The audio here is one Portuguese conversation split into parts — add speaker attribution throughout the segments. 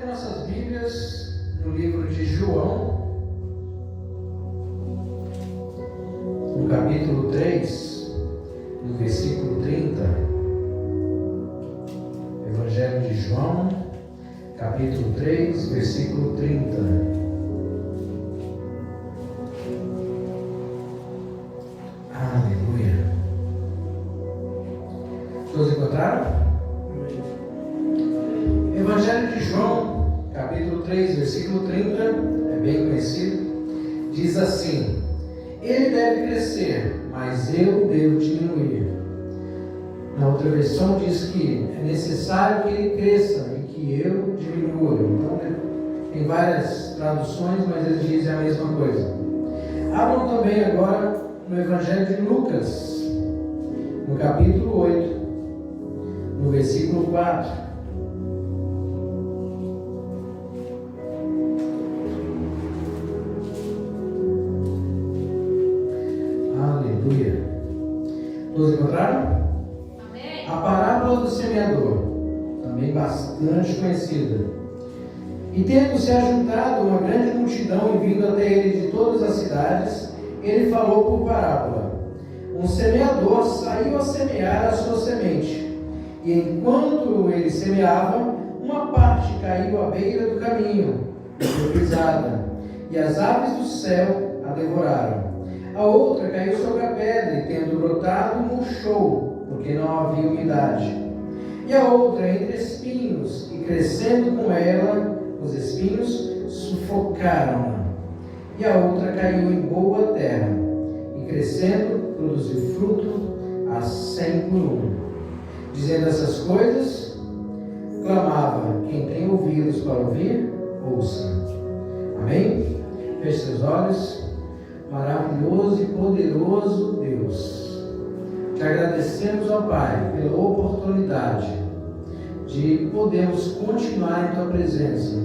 Speaker 1: abrir nossas Bíblias no livro de João, no capítulo 3, no versículo 30. Evangelho de João, capítulo 3, versículo 30. Aleluia. Todos encontraram? Evangelho de João, capítulo 3, versículo 30, é bem conhecido, diz assim: ele deve crescer, mas eu devo diminuir. Na outra versão diz que é necessário que ele cresça e que eu diminua. Então tem várias traduções, mas eles dizem a mesma coisa. Abram também agora no Evangelho de Lucas, no capítulo 8, no versículo 4. Aleluia. Todos encontraram? Amém. A parábola do semeador, também bastante conhecida. E tendo-se ajuntado uma grande multidão e vindo até ele de todas as cidades, ele falou por parábola. Um semeador saiu a semear a sua semente, e enquanto ele semeava, uma parte caiu à beira do caminho, e foi pisada, e as aves do céu a devoraram. A outra caiu sobre a pedra e, tendo brotado, murchou, porque não havia umidade. E a outra entre espinhos, e crescendo com ela, os espinhos sufocaram-na. E a outra caiu em boa terra, e crescendo, produziu fruto a 100 por 1. Dizendo essas coisas, clamava: quem tem ouvidos para ouvir, ouça. Amém? Feche seus olhos. Maravilhoso e poderoso Deus, te agradecemos, ó Pai, pela oportunidade de podermos continuar em Tua presença.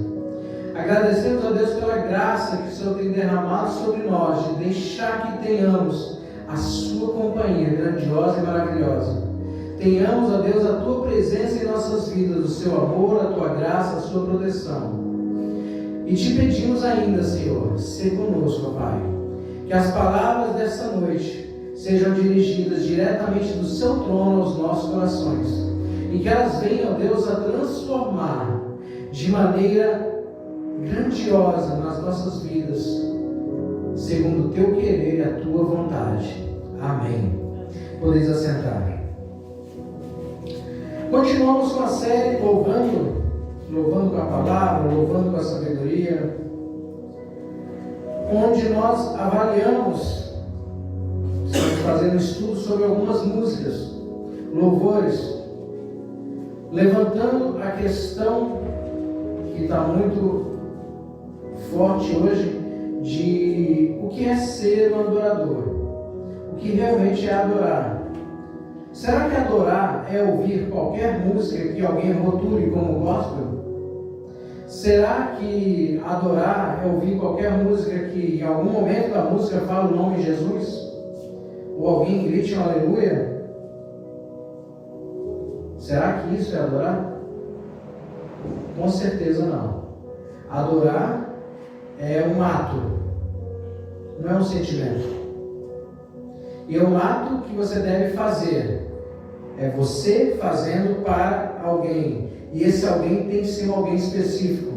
Speaker 1: Agradecemos, ó Deus, pela graça que o Senhor tem derramado sobre nós, de deixar que tenhamos a Sua companhia grandiosa e maravilhosa. Tenhamos, ó Deus, a Tua presença em nossas vidas, o Seu amor, a Tua graça, a Sua proteção. E te pedimos ainda, Senhor, se conosco, ó Pai, que as palavras desta noite sejam dirigidas diretamente do Seu trono aos nossos corações, e que elas venham, Deus, a transformar de maneira grandiosa nas nossas vidas, segundo o Teu querer e a Tua vontade. Amém. Podeis assentar. Continuamos com a série louvando com a palavra, louvando com a sabedoria, onde nós avaliamos, estamos fazendo um estudo sobre algumas músicas, louvores, levantando a questão que está muito forte hoje, de o que é ser um adorador, o que realmente é adorar. Será que adorar é ouvir qualquer música que alguém rotule como gospel? Será que adorar é ouvir qualquer música que em algum momento da música fala o nome de Jesus? Ou alguém grite um aleluia? Será que isso é adorar? Com certeza não. Adorar é um ato, não é um sentimento. E é um ato que você deve fazer. É você fazendo para alguém. E esse alguém tem que ser um alguém específico.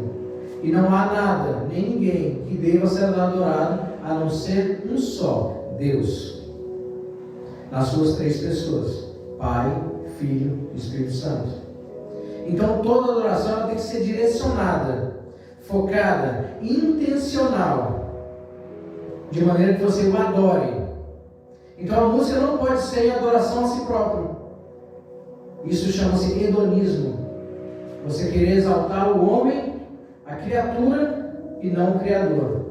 Speaker 1: E não há nada, nem ninguém, que deva ser adorado, a não ser um só, Deus. Nas suas 3 pessoas: Pai, Filho e Espírito Santo. Então toda adoração ela tem que ser direcionada, focada, intencional, de maneira que você o adore. Então a música não pode ser em adoração a si próprio. Isso chama-se hedonismo. Você querer exaltar o homem, a criatura, e não o Criador.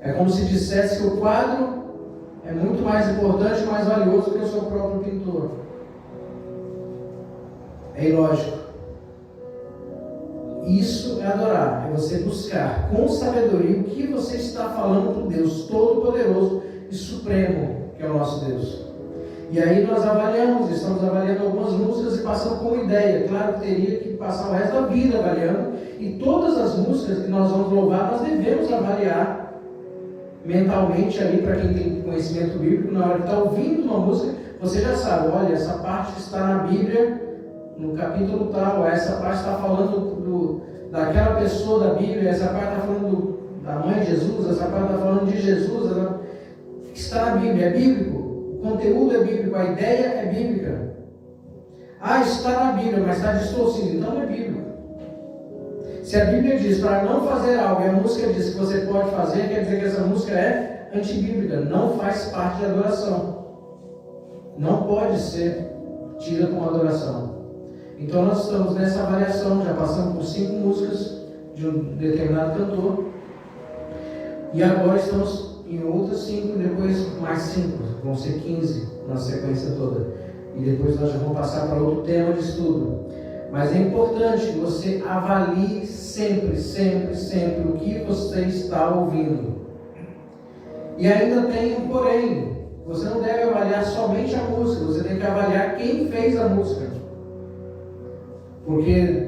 Speaker 1: É como se dissesse que o quadro é muito mais importante e mais valioso que o seu próprio pintor. É ilógico. Isso é adorar, é você buscar com sabedoria o que você está falando para o Deus Todo-Poderoso e Supremo, que é o nosso Deus. E aí nós estamos avaliando algumas músicas e passando como ideia. Claro que teria que passar o resto da vida avaliando. E todas as músicas que nós vamos louvar, nós devemos avaliar mentalmente ali, para quem tem conhecimento bíblico. Na hora que está ouvindo uma música, você já sabe, olha, essa parte está na Bíblia, no capítulo tal, essa parte está falando daquela pessoa da Bíblia, essa parte está falando da mãe de Jesus, essa parte está falando de Jesus, está na Bíblia, é bíblico, o conteúdo é bíblico, a ideia é bíblica. Ah, está na Bíblia, mas está distorcido, então não é bíblico. Se a Bíblia diz para não fazer algo e a música diz que você pode fazer, quer dizer que essa música é antibíblica, não faz parte de adoração. Não pode ser tida como adoração. Então nós estamos nessa avaliação, já passamos por 5 músicas de um determinado cantor. E agora estamos em outras 5, depois mais 5, vão ser 15 na sequência toda. E depois nós já vamos passar para outro tema de estudo. Mas é importante que você avalie sempre o que você está ouvindo. E ainda tem um porém. Você não deve avaliar somente a música, você tem que avaliar quem fez a música. Porque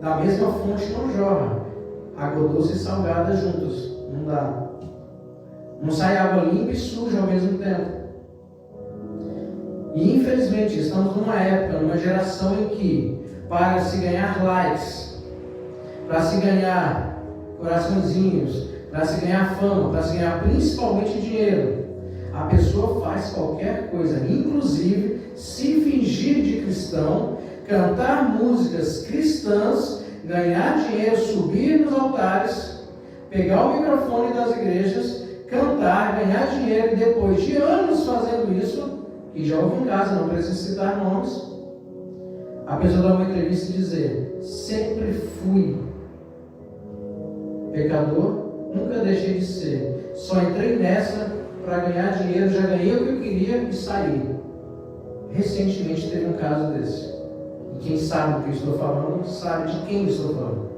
Speaker 1: da mesma fonte não jorra água doce e salgada juntos. Não dá. Não sai água limpa e suja ao mesmo tempo. E infelizmente estamos numa época, numa geração em que, para se ganhar likes, para se ganhar coraçõezinhos, para se ganhar fama, para se ganhar principalmente dinheiro, a pessoa faz qualquer coisa, inclusive se fingir de cristão, cantar músicas cristãs, ganhar dinheiro, subir nos altares, pegar o microfone das igrejas, cantar, ganhar dinheiro, e depois de anos fazendo isso, e já houve um caso, não preciso citar nomes, a pessoa dá uma entrevista e dizer: sempre fui pecador, nunca deixei de ser, só entrei nessa para ganhar dinheiro, já ganhei o que eu queria e saí. Recentemente teve um caso desse. E quem sabe do que eu estou falando, sabe de quem eu estou falando.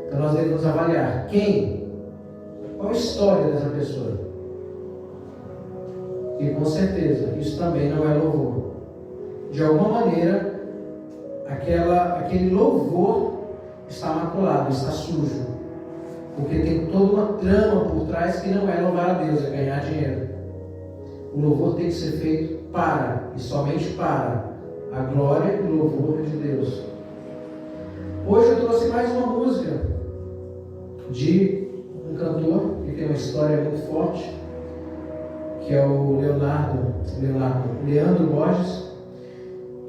Speaker 1: Então nós devemos avaliar qual a história dessa pessoa. E com certeza, isso também não é louvor. De alguma maneira, aquele louvor está maculado, está sujo. Porque tem toda uma trama por trás que não é louvar a Deus, é ganhar dinheiro. O louvor tem que ser feito para, e somente para, a glória e o louvor de Deus. Hoje eu trouxe mais uma música de um cantor que tem uma história muito forte, que é o Leandro Borges,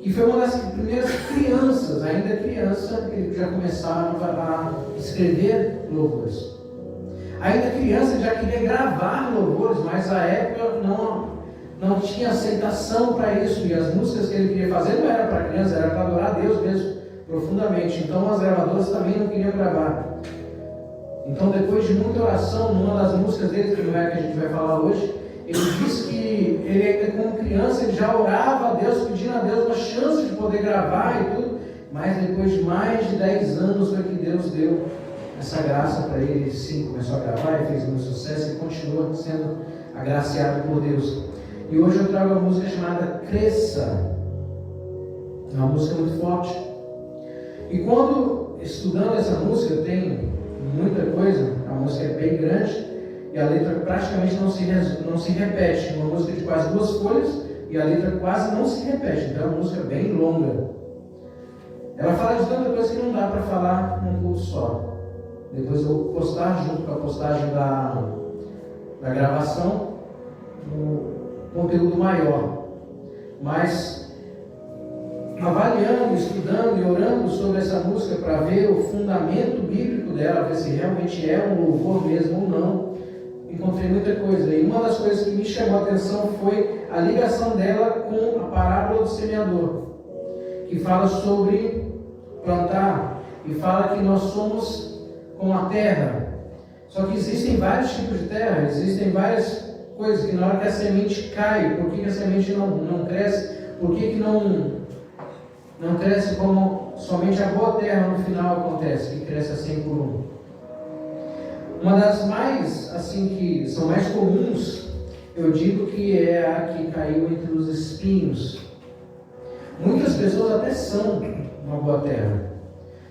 Speaker 1: que foi uma das primeiras crianças, ainda criança, que já começaram a escrever louvores. Ainda criança já queria gravar louvores, mas a época não tinha aceitação para isso, e as músicas que ele queria fazer não era para criança, era para adorar a Deus mesmo, profundamente. Então as gravadoras também não queriam gravar. Então, depois de muita oração, numa das músicas dele, que não é que a gente vai falar hoje, ele disse que ele ainda como criança ele já orava a Deus, pedindo a Deus uma chance de poder gravar e tudo, mas depois de mais de 10 anos foi que Deus deu essa graça para ele. Ele sim começou a gravar e fez muito sucesso e continua sendo agraciado por Deus. E hoje eu trago a música chamada Cresça. É uma música muito forte. E quando estudando essa música, tem muita coisa, a música é bem grande e a letra praticamente não se repete. Uma música de quase 2 folhas e a letra quase não se repete, então é uma música bem longa. Ela fala de tanta coisa que não dá para falar num culto só. Depois eu vou postar junto com a postagem da gravação o conteúdo maior. Mas avaliando, estudando e orando sobre essa música para ver o fundamento bíblico dela, ver se realmente é um louvor mesmo ou não, encontrei muita coisa. E uma das coisas que me chamou a atenção foi a ligação dela com a parábola do semeador, que fala sobre plantar e fala que nós somos como a terra. Só que existem vários tipos de terra, existem várias coisas que na hora que a semente cai, por que a semente não cresce? Por que não cresce como somente a boa terra no final acontece, que cresce a 100 por 1? Uma das mais, assim, que são mais comuns eu digo que é a que caiu entre os espinhos. Muitas pessoas até são uma boa terra.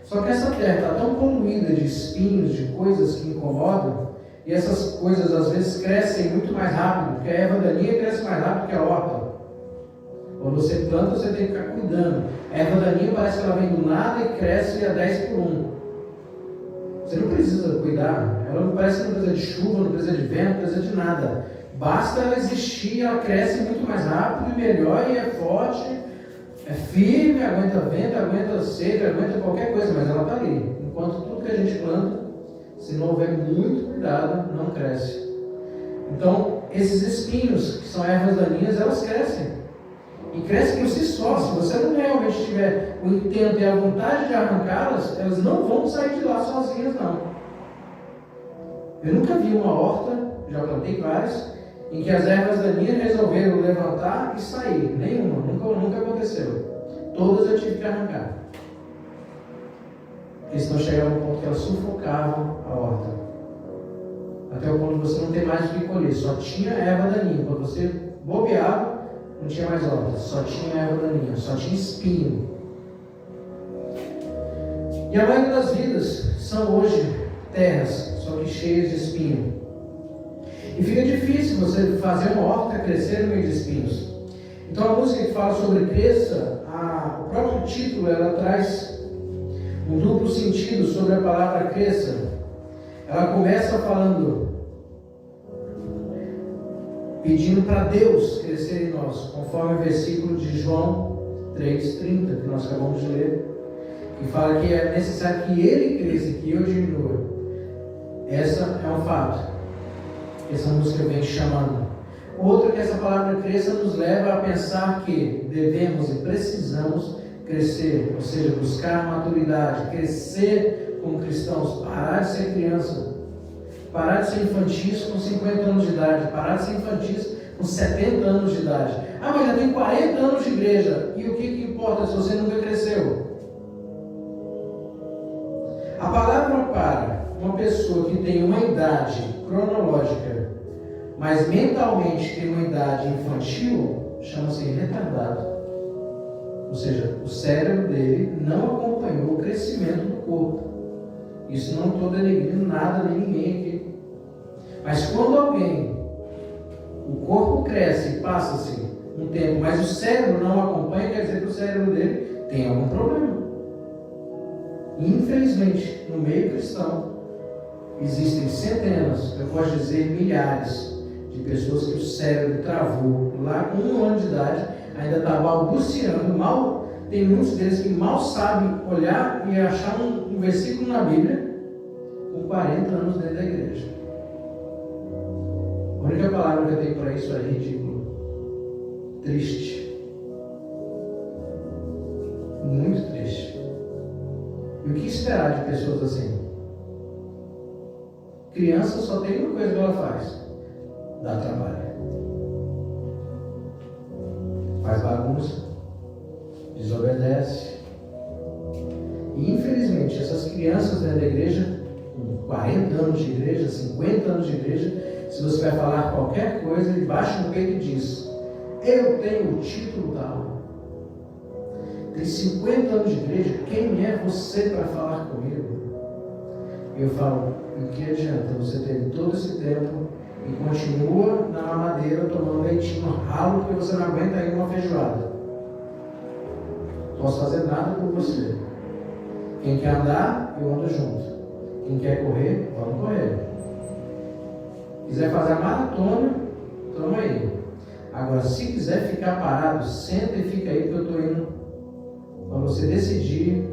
Speaker 1: Só que essa terra está tão poluída de espinhos, de coisas que incomodam, e essas coisas às vezes crescem muito mais rápido, porque a erva daninha cresce mais rápido que a horta. Quando você planta, você tem que ficar cuidando. A erva daninha parece que ela vem do nada e cresce a 10 por 1. Você não precisa cuidar. Ela não parece que não precisa de chuva, não precisa de vento, não precisa de nada. Basta ela existir, ela cresce muito mais rápido e melhor, e é forte, é firme, aguenta vento, aguenta seca, aguenta qualquer coisa, mas ela está ali. Enquanto tudo que a gente planta, se não houver muito cuidado, não cresce. Então, esses espinhos, que são ervas daninhas, elas crescem. E crescem por si só. Se você não realmente tiver o intento e a vontade de arrancá-las, elas não vão sair de lá sozinhas, não. Eu nunca vi uma horta, já plantei várias, em que as ervas daninhas resolveram levantar e sair. Nenhuma, nunca aconteceu. Todas eu tive que arrancar. Porque senão chegava um ponto que elas sufocavam a horta. Até o ponto que você não tem mais o que colher. Só tinha erva daninha. Quando você bobeava, não tinha mais horta. Só tinha erva daninha. Só tinha espinho. E a maioria das vidas são hoje terras, só que cheias de espinho. E fica difícil você fazer uma horta crescer no meio de espinhos. Então a música que fala sobre cresça, o próprio título, ela traz um duplo sentido sobre a palavra cresça. Ela começa falando, pedindo para Deus crescer em nós, conforme o versículo de João 3,30, que nós acabamos de ler, que fala que é necessário que Ele cresça e que eu diminua. Essa é um fato. Essa música vem chamando. Outra, que essa palavra cresça nos leva a pensar que devemos e precisamos crescer, ou seja, buscar maturidade, crescer como cristãos, parar de ser criança, parar de ser infantis com 50 anos de idade, parar de ser infantis com 70 anos de idade. Ah, mas já tem 40 anos de igreja, e o que importa se você nunca cresceu? A palavra para uma pessoa que tem uma idade cronológica, mas mentalmente tem uma idade infantil, chama-se retardado. Ou seja, o cérebro dele não acompanhou o crescimento do corpo. Isso não estou denegrindo nada nem ninguém aqui. Mas quando o corpo cresce e passa-se um tempo, mas o cérebro não acompanha, quer dizer que o cérebro dele tem algum problema. Infelizmente, no meio cristão, existem centenas, eu posso dizer milhares, de pessoas que o cérebro travou lá com 1 ano de idade, ainda está balbuciando, tem muitos deles que mal sabem olhar e achar um versículo na Bíblia com 40 anos dentro da igreja. A única palavra que eu tenho para isso é ridículo. Triste. Muito triste. E o que esperar de pessoas assim? Criança só tem uma coisa que ela faz: dá trabalho. Faz bagunça, desobedece. E infelizmente essas crianças dentro da igreja, com 40 anos de igreja, 50 anos de igreja, se você vai falar qualquer coisa, ele baixa no peito e diz: eu tenho o título tal. Tem 50 anos de igreja, quem é você para falar comigo? Eu falo: o que adianta você ter todo esse tempo e continua na mamadeira tomando leitinho ralo porque você não aguenta ir uma feijoada? Não posso fazer nada por você. Quem quer andar, eu ando junto. Quem quer correr, vamos correr. Quiser fazer a maratona, toma aí. Agora, se quiser ficar parado, senta e fica aí que eu estou indo. Quando você decidir,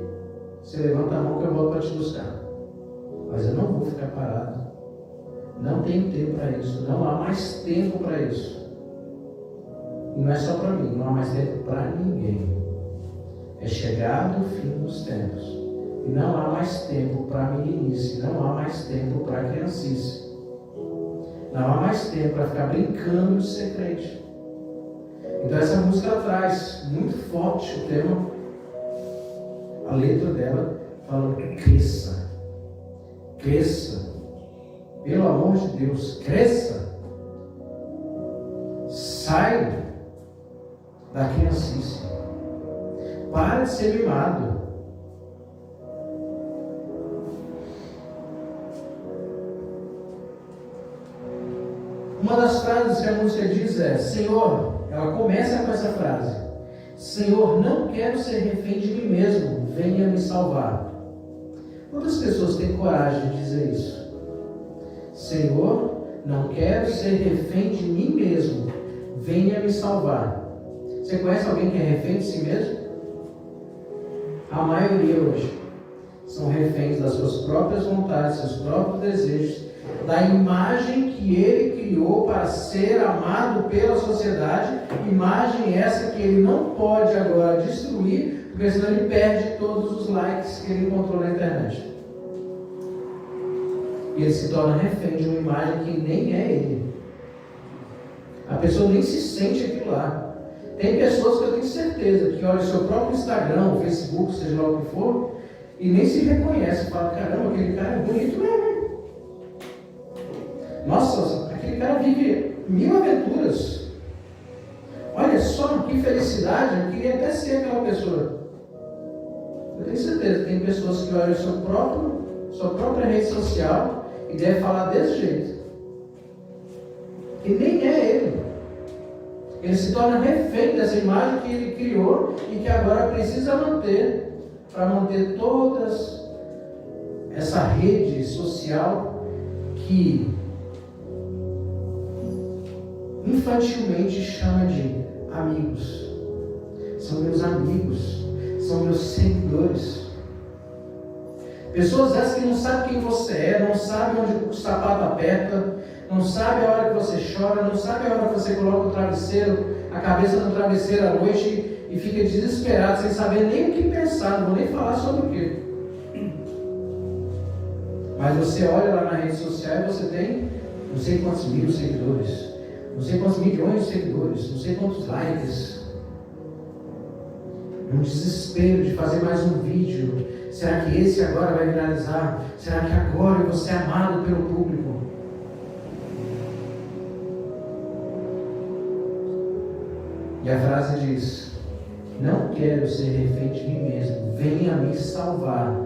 Speaker 1: você levanta a mão que eu volto para te buscar. Mas eu não vou ficar parado. Não tenho tempo para isso. Não há mais tempo para isso. E não é só para mim, não há mais tempo para ninguém. É chegado o fim dos tempos. E não há mais tempo para meninice. Não há mais tempo para criancice. Não há mais tempo para ficar brincando de ser crente. Então essa música traz muito forte o tema. A letra dela fala: cresça. Cresça. Pelo amor de Deus, cresça. Sai da criancice. Para de ser mimado. Uma das frases que a música diz é: Senhor, ela começa com essa frase: Senhor, não quero ser refém de mim mesmo, venha me salvar. Quantas pessoas têm coragem de dizer isso? Senhor, não quero ser refém de mim mesmo, venha me salvar. Você conhece alguém que é refém de si mesmo? A maioria hoje são reféns das suas próprias vontades, seus próprios desejos, da imagem que ele criou para ser amado pela sociedade, imagem essa que ele não pode agora destruir, porque senão ele perde todos os likes que ele encontrou na internet. E ele se torna refém de uma imagem que nem é ele. A pessoa nem se sente aquilo lá. Tem pessoas que eu tenho certeza que olham o seu próprio Instagram, o Facebook, seja lá o que for, e nem se reconhece. Fala: caramba, aquele cara é bonito mesmo. Nossa, aquele cara vive 1000 aventuras. Olha só que felicidade, eu queria até ser aquela pessoa. Eu tenho certeza que tem pessoas que olham sua própria rede social e devem falar desse jeito. E nem é ele. Ele se torna refém dessa imagem que ele criou e que agora precisa manter, para manter toda essa rede social que infantilmente chama de amigos. São meus amigos, são meus seguidores. Pessoas essas que não sabem quem você é, não sabem onde o sapato aperta, não sabe a hora que você chora, não sabe a hora que você coloca o travesseiro, a cabeça no travesseiro à noite e fica desesperado, sem saber nem o que pensar, não vou nem falar sobre o quê. Mas você olha lá na rede social e você tem não sei quantos mil seguidores, não sei quantos milhões de seguidores, não sei quantos likes. Um desespero de fazer mais um vídeo. Será que esse agora vai viralizar? Será que agora eu vou ser amado pelo público? E a frase diz: não quero ser refém de mim mesmo, venha me salvar.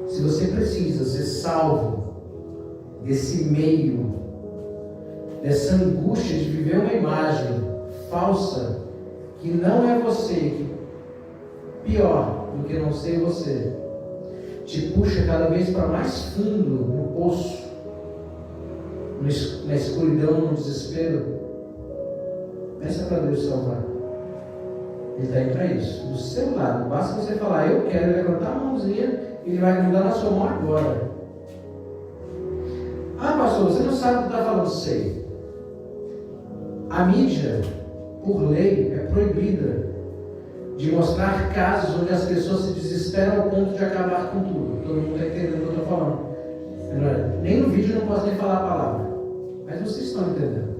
Speaker 1: Se você precisa ser salvo desse meio, dessa angústia de viver uma imagem falsa, que não é você, que pior do que não ser você, te puxa cada vez para mais fundo no poço, na escuridão, no desespero, peça para Deus salvar. Ele está aí para isso, do seu lado. Basta você falar: eu quero, levantar a mãozinha, e Ele vai grudar na sua mão agora. Ah, pastor, você não sabe o que está falando. Sei. A mídia, por lei, é proibida de mostrar casos onde as pessoas se desesperam ao ponto de acabar com tudo. Todo mundo está entendendo o que eu estou falando. Nem no vídeo eu não posso nem falar a palavra, mas vocês estão entendendo.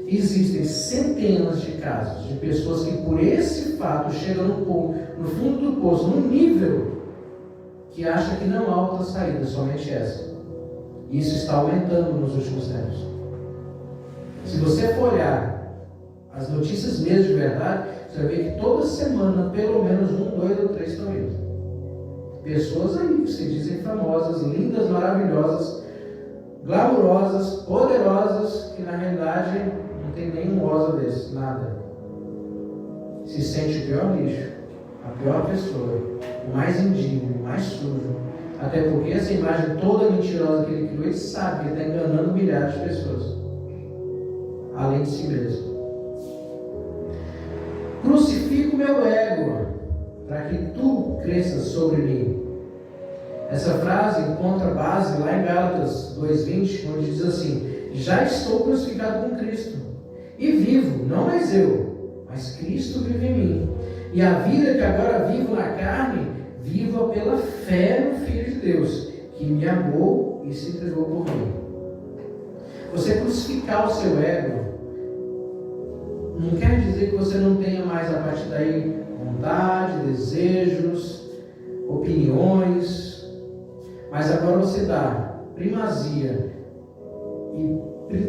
Speaker 1: Existem centenas de casos de pessoas que por esse fato chegam no fundo do poço, num nível que acha que não há outra saída, somente essa. E isso está aumentando nos últimos tempos. Se você for olhar as notícias mesmo de verdade, você vai ver que toda semana, pelo menos 1, 2 ou 3 estão indo. Pessoas aí que se dizem famosas, lindas, maravilhosas, glamourosas, poderosas, que na realidade não tem nenhum rosa desse, nada. Se sente o pior lixo, a pior pessoa, o mais indigno, o mais sujo. Até porque essa imagem toda mentirosa que ele criou, ele sabe que ele está enganando milhares de pessoas, além de si mesmo. Crucifica o meu ego, para que tu cresças sobre mim. Essa frase encontra base lá em Gálatas 2:20, onde diz assim: já estou crucificado com Cristo, e vivo, não mais eu, mas Cristo vive em mim. E a vida que agora vivo na carne, viva pela fé no Filho de Deus, que me amou e se entregou por mim. Você crucificar o seu ego não quer dizer que você não tenha mais a partir daí vontade, desejos, opiniões, mas agora você dá primazia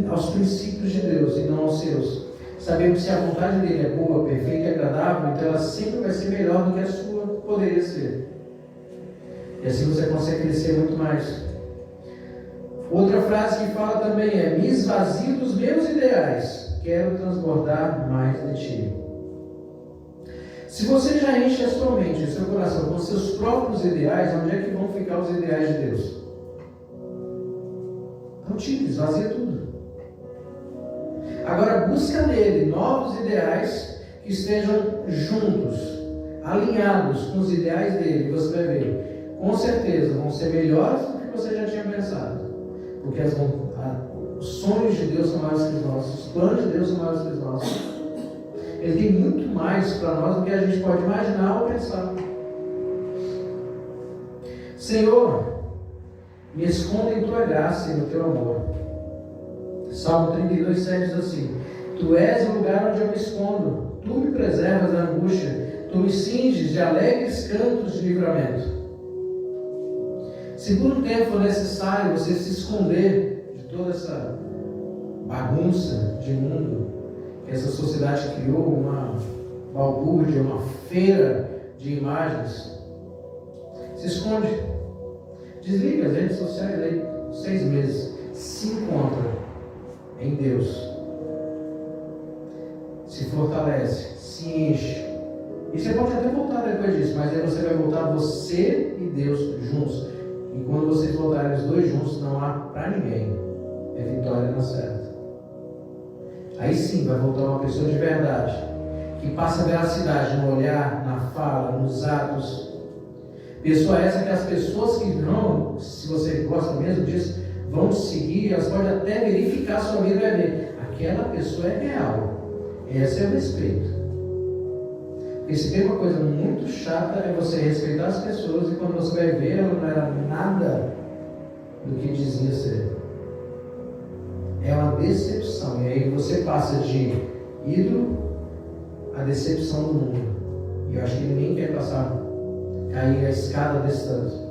Speaker 1: aos princípios de Deus e não aos seus. sabendo que se a vontade dele é boa, perfeita e agradável, então ela sempre vai ser melhor do que a sua poderia ser. E assim você consegue crescer muito mais. Outra frase que fala também é: me esvazio dos meus ideais, quero transbordar mais de ti. Se você já enche a sua mente, o seu coração com seus próprios ideais, onde é que vão ficar os ideais de Deus? Então tira, esvazia tudo. Agora busca nele novos ideais que estejam juntos, alinhados com os ideais dele. Você vai ver, com certeza vão ser melhores do que você já tinha pensado. Porque os sonhos de Deus são maiores que os nossos, os planos de Deus são maiores que os nossos. Ele tem muito mais para nós do que a gente pode imaginar ou pensar. Senhor, me esconda em tua graça e no teu amor. Salmo 32:7 diz assim: tu és o lugar onde eu me escondo, tu me preservas da angústia, tu me cinges de alegres cantos de livramento. Se por um tempo for necessário você se esconder de toda essa bagunça de mundo que essa sociedade criou, uma balbúrdia, uma feira de imagens, se esconde, desliga as redes sociais aí 6 meses, se encontra em Deus, se fortalece, se enche. E você pode até voltar depois disso, mas aí você vai voltar você e Deus juntos. E quando vocês voltarem os dois juntos, não há para ninguém, é vitória na certa. Aí sim vai voltar uma pessoa de verdade, que passa veracidade no olhar, na fala, nos atos. Pessoa essa que as pessoas que não, se você gosta mesmo disso, vão te seguir, elas podem até verificar a sua vida e vai ver, aquela pessoa é real. Esse é o respeito. Porque se tem uma coisa muito chata é você respeitar as pessoas e quando você vai ver, ela não era nada do que dizia ser. É uma decepção. E aí você passa de ídolo à decepção do mundo. E eu acho que ninguém quer cair a escada desse tanto.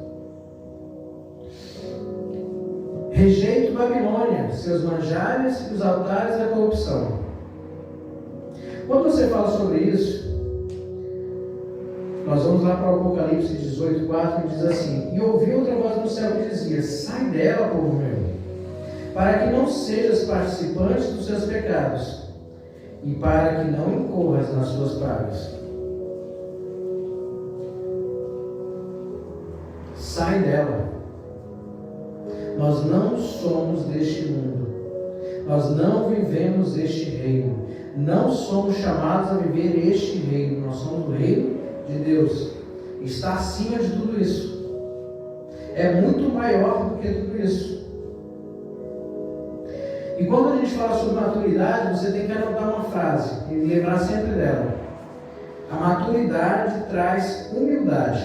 Speaker 1: Rejeito Babilônia, seus manjares e os altares da corrupção. Quando você fala sobre isso, nós vamos lá para o Apocalipse 18:4, que diz assim: e ouvi outra voz no céu que dizia: sai dela, povo meu, para que não sejas participante dos seus pecados e para que não incorras nas suas pragas. Sai dela. Nós não somos deste mundo. Nós não vivemos este reino. Não somos chamados a viver este reino. Nós somos do reino de Deus. Está acima de tudo isso. É muito maior do que tudo isso. E quando a gente fala sobre maturidade, você tem que anotar uma frase e lembrar sempre dela. A maturidade traz humildade,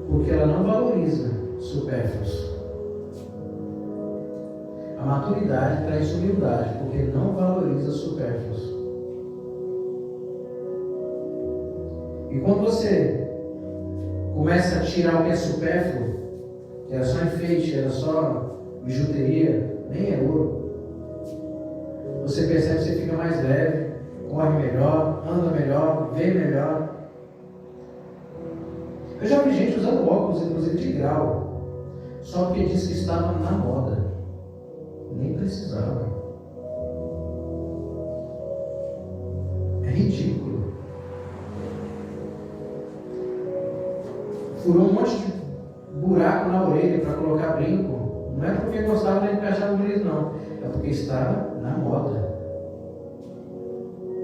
Speaker 1: porque ela não valoriza supérfluos. A maturidade traz humildade, porque não valoriza supérfluos. E quando você começa a tirar o que é supérfluo, que era só enfeite, era só bijuteria, nem é ouro, você percebe que você fica mais leve, corre melhor, anda melhor, vê melhor. Eu já vi gente usando óculos, inclusive de grau, só porque disse que estava na moda. Nem precisava. É ridículo. Furou um monte de buraco na orelha para colocar brinco. Não é porque gostava nem porque achava bonito, não. É porque estava na moda.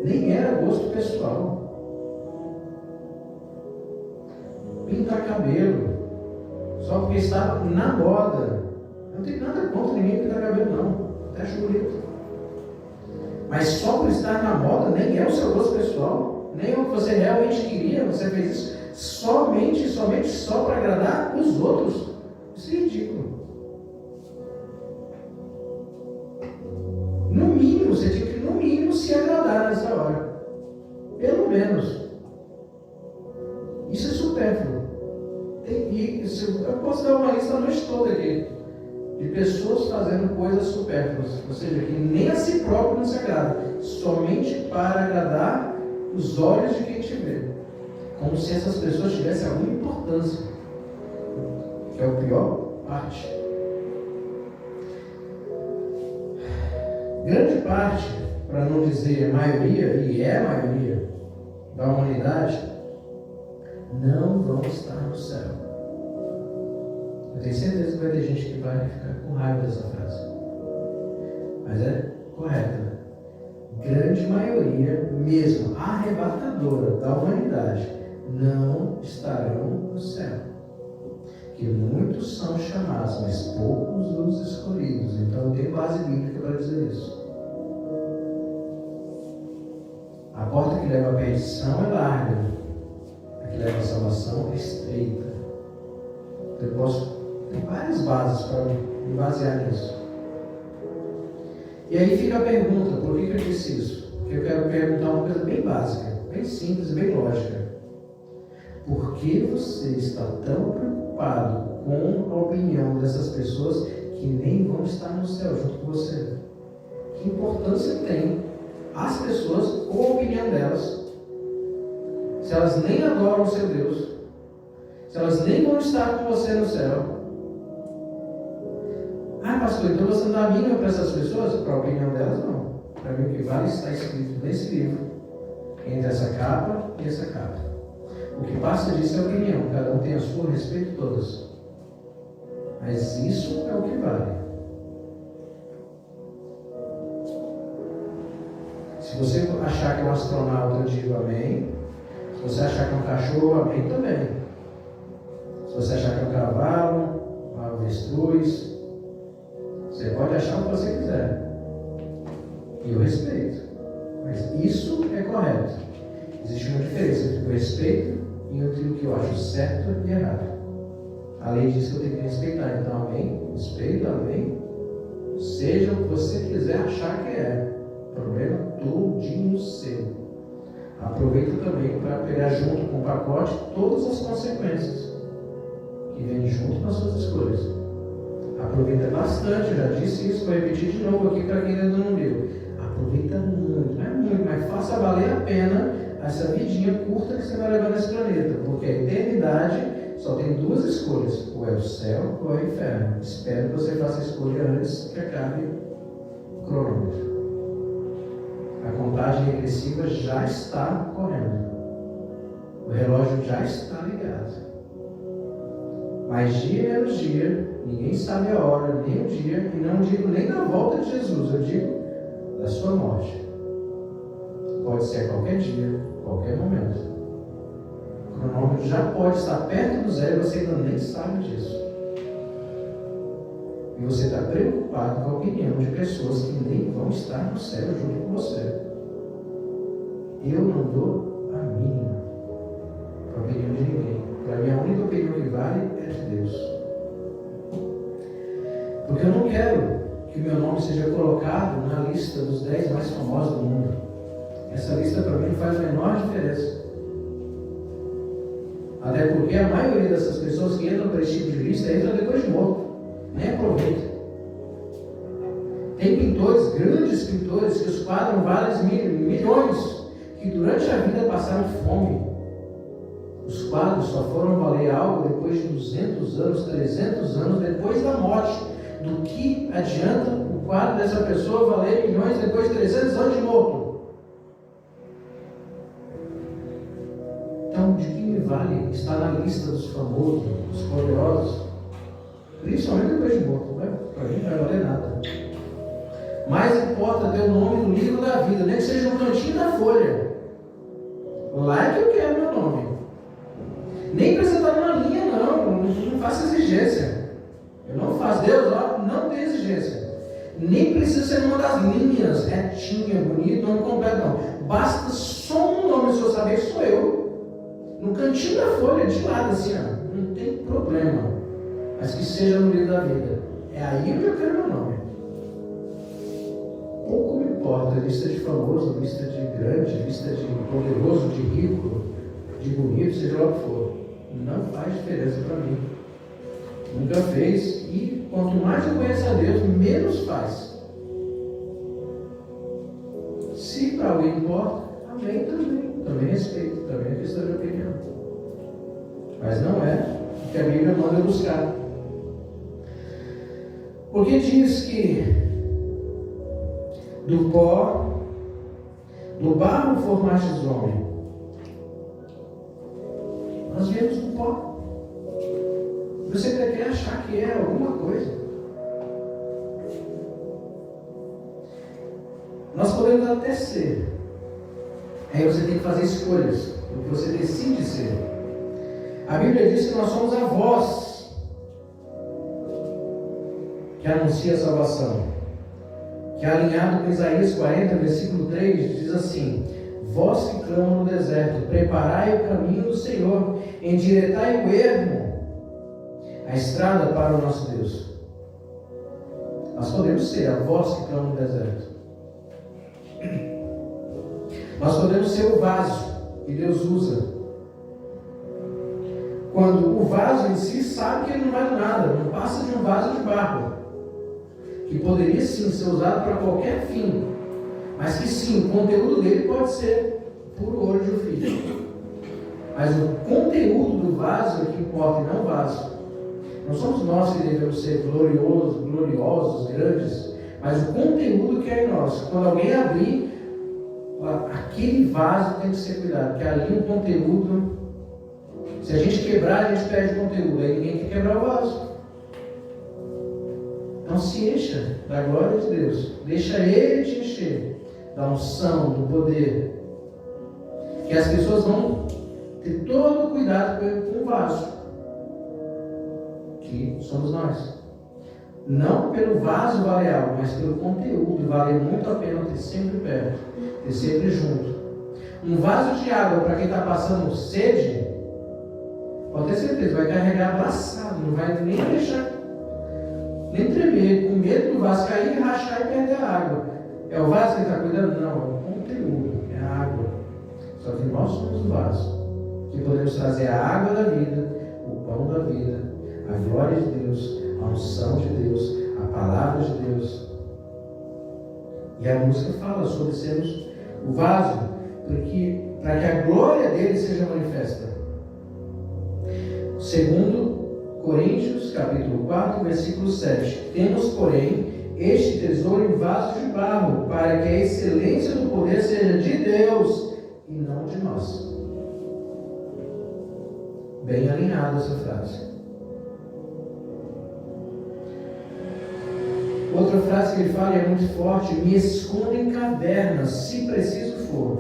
Speaker 1: Nem era gosto pessoal. Pintar cabelo, só porque estava na moda. Não tem nada contra ninguém pintar cabelo, não. Até acho bonito. Mas só por estar na moda, nem é o seu gosto pessoal, nem é o que você realmente queria. Você fez isso somente só para agradar os outros. Isso é ridículo. No mínimo, você tinha que, no mínimo, se agradar nessa hora. Pelo menos. Isso é supérfluo. Eu posso dar uma lista a noite toda aqui de pessoas fazendo coisas supérfluas, ou seja, que nem a si próprio não se agrada, somente para agradar os olhos de quem te vê, como se essas pessoas tivessem alguma importância, que é a pior parte. Grande parte, para não dizer a maioria, e é a maioria da humanidade, não vão estar no céu. Eu tenho certeza que vai ter gente que vai ficar com raiva dessa frase, mas é correta. Grande maioria, mesmo arrebatadora da humanidade, não estarão no céu. Que muitos são chamados, mas poucos os escolhidos. Então eu tenho base bíblica para dizer isso. A porta que leva à perdição é larga, a que leva à salvação é estreita. Eu posso ter várias bases para me basear nisso. E aí fica a pergunta, por que eu disse isso? Porque eu quero perguntar uma coisa bem básica, bem simples e bem lógica. Por que você está tão preocupado com a opinião dessas pessoas que nem vão estar no céu junto com você? Que importância tem as pessoas ou a opinião delas, se elas nem adoram o seu Deus, se elas nem vão estar com você no céu? Ah, pastor, então você não dá a mínima para essas pessoas? Para a opinião delas, não. Para mim, o que vale está escrito nesse livro, entre essa capa e essa capa. O que passa disso é a opinião, cada um tem a sua, respeito todas. Mas isso é o que vale. Se você achar que é um astronauta, eu digo amém. Se você achar que é um cachorro, amém também. Se você achar que é um cavalo, uma avestruz, você pode achar o que você quiser. E eu respeito. Mas isso é correto. Existe uma diferença entre o respeito e entre o que eu acho certo e errado. A lei diz que eu tenho que respeitar. Então, amém. Respeito, amém. Seja o que você quiser achar que é. Problema todinho seu. Aproveita também para pegar junto com o pacote todas as consequências que vêm junto com as suas escolhas. Aproveita bastante, eu já disse isso, vou repetir de novo aqui para quem ainda não viu. Aproveita muito, não é muito, mas faça valer a pena essa vidinha curta que você vai levar nesse planeta, porque a eternidade só tem duas escolhas, ou é o céu ou é o inferno. Espero que você faça a escolha antes que acabe o cronômetro. A contagem regressiva já está correndo. O relógio já está ligado. Mas dia menos dia, ninguém sabe a hora, nem o dia, e não digo nem da volta de Jesus, eu digo da sua morte. Pode ser a qualquer dia, qualquer momento. O cronômetro já pode estar perto do zero e você ainda nem sabe disso. E você está preocupado com a opinião de pessoas que nem vão estar no céu junto com você. Eu não dou a mínima para a opinião de ninguém. Para mim, a única opinião que vale é de Deus. Porque eu não quero que o meu nome seja colocado na lista dos 10 mais famosos do mundo. Essa lista para mim não faz a menor diferença. Até porque a maioria dessas pessoas que entram para esse tipo de lista entram depois de morto. Nem aproveita. Tem pintores, grandes pintores, que os quadram vários milhões, que durante a vida passaram fome. Os quadros só foram valer algo depois de 200 anos, 300 anos depois da morte. Do que adianta o quadro dessa pessoa valer milhões depois de 300 anos de morto? Então, de que me vale estar na lista dos famosos, dos poderosos? Principalmente depois de morto, né? Para mim não vai valer nada. Mais importa ter o nome no livro da vida, nem que seja no cantinho da folha. Lá é que eu quero meu nome. Nem precisa estar numa linha, não faça exigência. Eu não faço. Deus, ó, não tem exigência. Nem precisa ser uma das linhas, retinha, bonito, nome completo, não. Basta só um nome, se eu saber que sou eu. No cantinho da folha, de lado, assim, ó. Não tem problema. Mas que seja no livro da vida. É aí onde eu quero meu nome. Pouco me importa, lista de famoso, lista de grande, lista de poderoso, de rico, de bonito, seja lá o que for. Não faz diferença para mim. Nunca fez e quanto mais eu conheço a Deus, menos faz. Se para alguém importa, amém também. Também respeito, também é questão de opinião. Mas não é o que a Bíblia manda buscar. Porque diz que do pó, do barro formastes o homem. Nós viemos do pó. Você quer achar que é alguma coisa. Nós podemos até ser. Aí você tem que fazer escolhas. O que você decide ser. A Bíblia diz que nós somos a voz que anuncia a salvação. Que é alinhado com Isaías 40, versículo 3, diz assim: vós que clamam no deserto, preparai o caminho do Senhor, endireitai o ermo, a estrada para o nosso Deus. Nós podemos ser a voz que clama no deserto. Nós podemos ser o vaso que Deus usa. Quando o vaso em si sabe que ele não vale nada, não passa de um vaso de barro, que poderia sim ser usado para qualquer fim, mas que sim, o conteúdo dele pode ser puro ouro de ofício. Mas o conteúdo do vaso é que importa, e não o vaso. Não somos nós que devemos ser gloriosos, grandes, mas o conteúdo que é em nós. Quando alguém abrir, aquele vaso tem que ser cuidado, porque ali o conteúdo, se a gente quebrar, a gente perde o conteúdo, aí ninguém quer quebrar o vaso. Não se encha da glória de Deus, deixa Ele te encher da unção, do poder, que as pessoas vão ter todo o cuidado com o vaso, que somos nós. Não pelo vaso vale algo, mas pelo conteúdo, vale muito a pena ter sempre perto, ter sempre junto. Um vaso de água para quem está passando sede, pode ter certeza, vai carregar abraçado, não vai nem deixar, nem tremer, com medo do vaso cair, rachar e perder a água. É o vaso que está cuidando? Não, é o conteúdo, é a água. Só que nós somos o vaso, que podemos trazer a água da vida, o pão da vida, a glória de Deus, a unção de Deus, a palavra de Deus. E a música fala sobre sermos o vaso, para que a glória dele seja manifesta. Segundo Coríntios, capítulo 4, versículo 7. Temos, porém, este tesouro em vasos de barro, para que a excelência do poder seja de Deus e não de nós. Bem alinhada essa frase. Outra frase que ele fala é muito forte: me escondo em cavernas, se preciso for.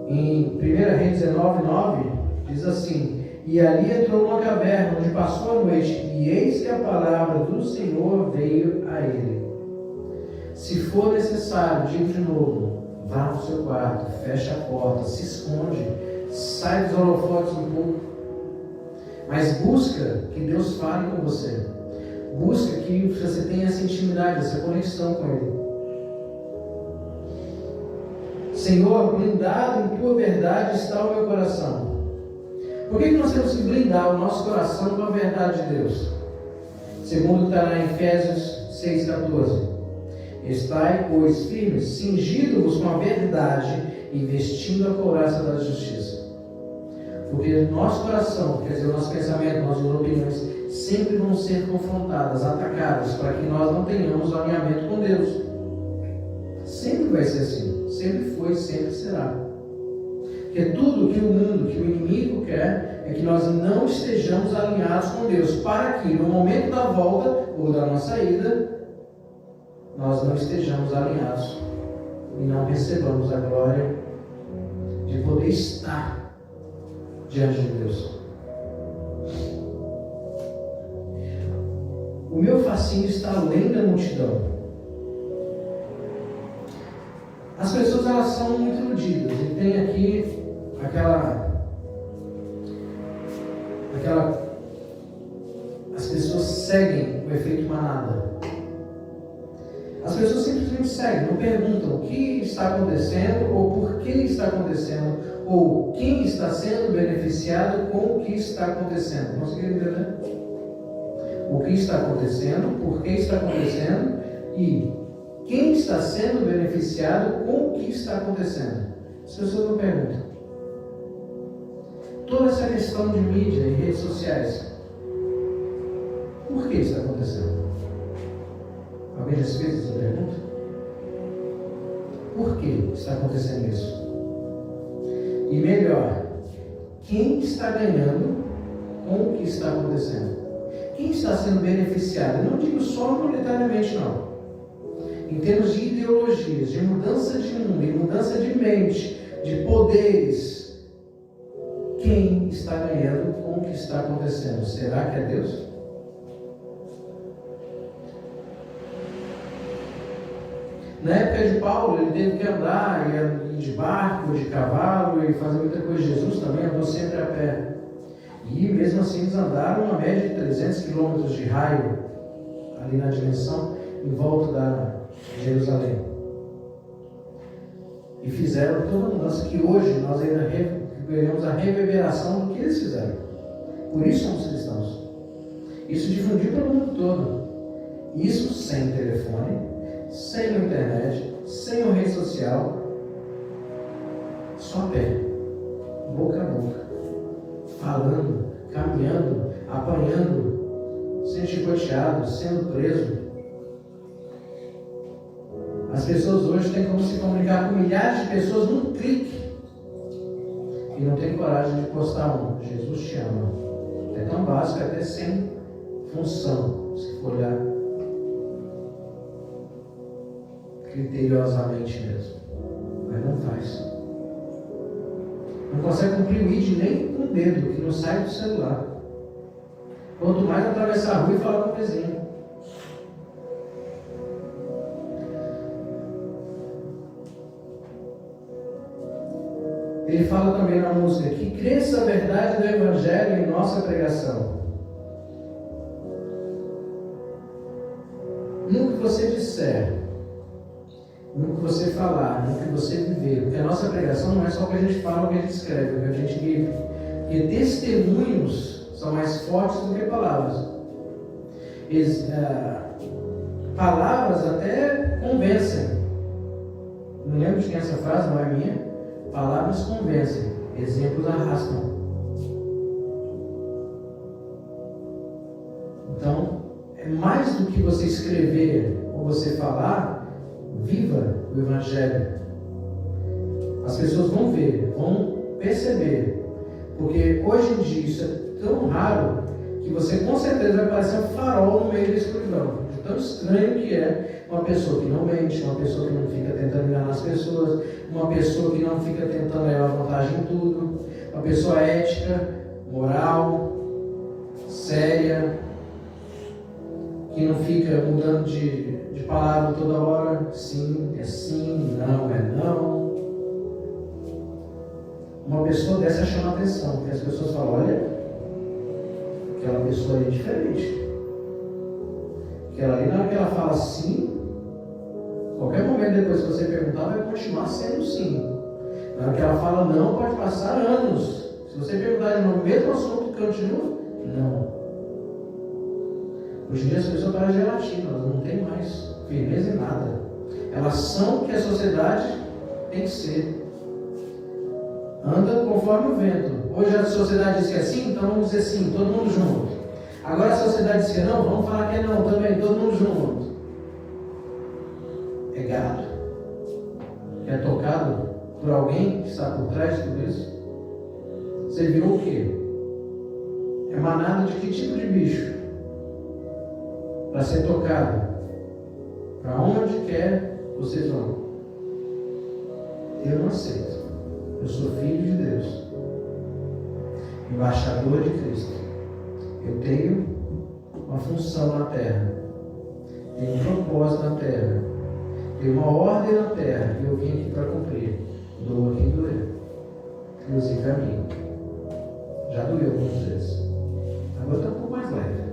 Speaker 1: Em 1 Reis 19:9 diz assim: e ali entrou uma caverna, onde passou a noite, e eis que a palavra do Senhor veio a ele. Se for necessário, digo de novo, vá para o seu quarto, feche a porta, se esconde, sai dos holofotes um pouco, mas busca que Deus fale com você. Busca que você tenha essa intimidade, essa conexão com Ele. Senhor, blindado em Tua verdade está o meu coração. Por que nós temos que blindar o nosso coração com a verdade de Deus? Segundo está lá em Efésios 6,14. Estai, pois, firmes, cingindo-vos com a verdade e vestindo a couraça da justiça. Porque nosso coração, quer dizer, o nosso pensamento, nossas opiniões, sempre vão ser confrontadas, atacadas, para que nós não tenhamos alinhamento com Deus. Sempre vai ser assim. Sempre foi, sempre será. Porque tudo que o mundo, que o inimigo quer, é que nós não estejamos alinhados com Deus, para que no momento da volta ou da nossa ida, nós não estejamos alinhados e não recebamos a glória de poder estar diante de Deus. O meu fascínio está além da multidão. As pessoas, elas são muito iludidas, e tem aqui as pessoas seguem o efeito manada. As pessoas simplesmente seguem, não perguntam o que está acontecendo, ou por que está acontecendo, ou quem está sendo beneficiado com o que está acontecendo. Conseguiram entender? O que está acontecendo, por que está acontecendo e quem está sendo beneficiado com o que está acontecendo. As pessoas não perguntam. Toda essa questão de mídia e redes sociais, por que está acontecendo? Alguém já se fez essa pergunta? Por que está acontecendo isso? E melhor, quem está ganhando com o que está acontecendo? Quem está sendo beneficiado? Eu não digo só monetariamente, não. Em termos de ideologias, de mudança de mundo, de mudança de mente, de poderes, quem está ganhando com o que está acontecendo? Será que é Deus? Na época de Paulo, ele teve que andar, ir de barco, de cavalo, e fazer muita coisa. Jesus também andou sempre a pé. E mesmo assim eles andaram uma média de 300 quilômetros de raio, ali na dimensão, em volta de Jerusalém. E fizeram toda a mudança que hoje nós ainda veremos a reverberação do que eles fizeram. Por isso somos cristãos. Isso difundiu para o mundo todo. Isso sem telefone, sem a internet, sem a rede social, só a pé, boca a boca, falando, caminhando, apanhando, sendo chicoteado, sendo preso. As pessoas hoje têm como se comunicar com milhares de pessoas num clique e não tem coragem de postar um Jesus te ama. É tão básico, até sem função, se for olhar criteriosamente mesmo, mas não faz. Não consegue cumprir o ID nem com o dedo, que não sai do celular. Quanto mais atravessar a rua e falar com o vizinho. Ele fala também na música que cresça a verdade do Evangelho em nossa pregação. No que você disser, no que você falar, no que você viver, porque a nossa pregação não é só o que a gente fala, o que a gente escreve, o que a gente vive. Porque testemunhos são mais fortes do que palavras. Palavras até convencem. Não lembro de quem é essa frase, não é minha. Palavras convencem, exemplos arrastam. Então, é mais do que você escrever ou você falar, viva o Evangelho. As pessoas vão ver, vão perceber. Porque hoje em dia isso é tão raro que você com certeza vai parecer um farol no meio da escuridão. De tão estranho que é uma pessoa que não mente, uma pessoa que não fica tentando enganar as pessoas, uma pessoa que não fica tentando levar vantagem em tudo, uma pessoa ética, moral, séria, que não fica mudando de palavra toda hora, sim, é sim, não, é não. Uma pessoa dessa chama a atenção, porque as pessoas falam, olha, aquela pessoa ali é diferente. Aquela ali, na hora que ela fala sim, qualquer momento depois que você perguntar, vai continuar sendo sim. Na hora que ela fala não, pode passar anos. Se você perguntar de novo o mesmo assunto, continua? Não. Hoje em dia as pessoas parecem gelatina, elas não têm mais firmeza em nada. Elas são o que a sociedade tem que ser. Anda conforme o vento. Hoje a sociedade diz que é sim, então vamos dizer sim, todo mundo junto. Agora a sociedade diz que é não, vamos falar que é não também, todo mundo junto. É gado. É tocado por alguém que está por trás de tudo isso. Você virou o quê? É manada de que tipo de bicho? Para ser tocado. Para onde quer vocês vão. Eu não aceito. Eu sou filho de Deus. Embaixador de Cristo. Eu tenho uma função na terra. Tenho um propósito na terra. Tenho uma ordem na terra que eu vim aqui para cumprir. Doa quem doer. Inclusive a mim. Já doeu algumas vezes. Agora está um pouco mais leve.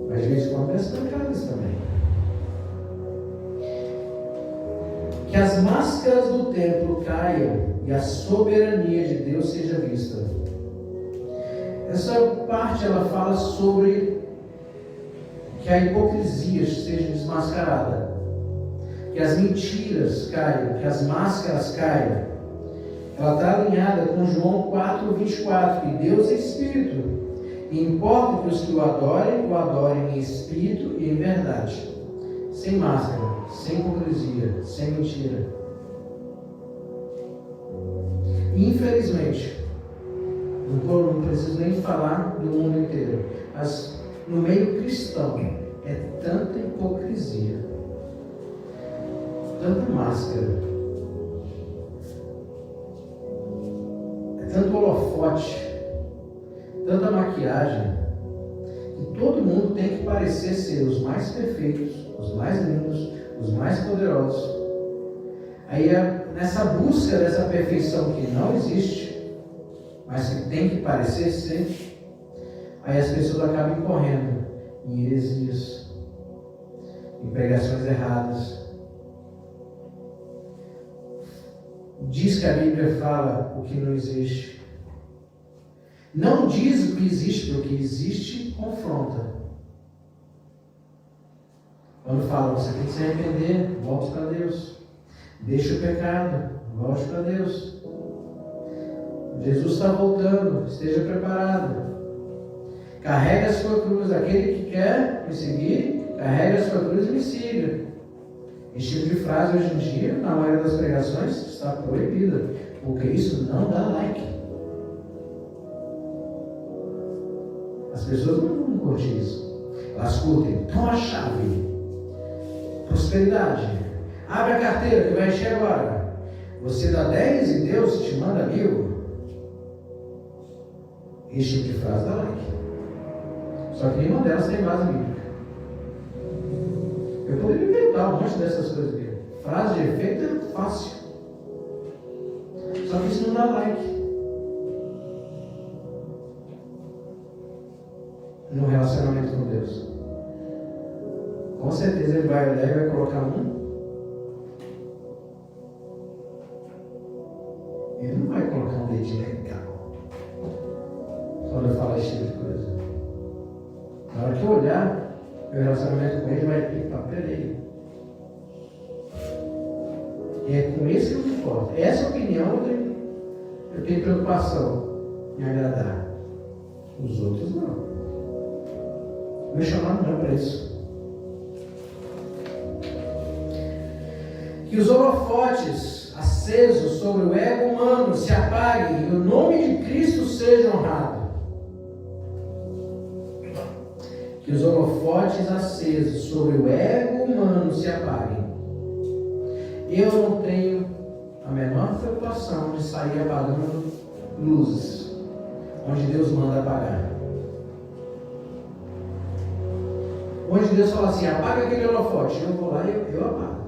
Speaker 1: Mas de vez em quando é pancada também. que as máscaras do templo caiam e a soberania de Deus seja vista. Essa parte ela fala sobre que a hipocrisia seja desmascarada, que as mentiras caiam, que as máscaras caiam. Ela está alinhada com João 4:24, que Deus é Espírito, e importa que os que o adorem em Espírito e em verdade, sem máscara, sem hipocrisia, sem mentira. Infelizmente, não preciso nem falar no mundo inteiro, mas no meio cristão é tanta hipocrisia, tanta máscara, é tanto holofote, tanta maquiagem, que todo mundo tem que parecer ser os mais perfeitos, os mais lindos, os mais poderosos. Aí nessa busca dessa perfeição que não existe, mas que tem que parecer ser, aí as pessoas acabam incorrendo em heresias, em pregações erradas. Diz que a Bíblia fala o que não existe. Não diz o que existe, porque o que existe confronta. Quando fala, você tem que se arrepender, volte para Deus. Deixa o pecado, volte para Deus. Jesus está voltando, esteja preparado. Carrega a sua cruz. Aquele que quer me seguir, carrega a sua cruz e me siga. Esse tipo de frase hoje em dia, na maioria das pregações, está proibida, porque isso não dá like. As pessoas não curtem isso. Elas curtem, toma a chave, prosperidade, abre a carteira que vai encher agora. Você dá 10 e Deus te manda 1000. Esse tipo de frase dá like. Só que nenhuma delas tem base bíblica. Eu poderia inventar um monte dessas coisas aqui. Frase de efeito é fácil. Só que isso não dá like. No relacionamento com Deus. Com certeza ele vai olhar e vai colocar um. Ele não vai colocar um dedinho legal quando eu falar esse tipo de coisa. Na hora que eu olhar, meu relacionamento com ele vai ter peraí. E é com isso que eu me importo. Essa opinião eu tenho preocupação em agradar. Os outros não. Meu chamado não é para isso. Que os holofotes acesos sobre o ego humano se apaguem e o nome de Cristo seja honrado. Que os holofotes acesos sobre o ego humano se apaguem. Eu não tenho a menor preocupação de sair apagando luzes onde Deus manda apagar. Onde Deus fala assim, apaga aquele holofote, eu vou lá e eu apago.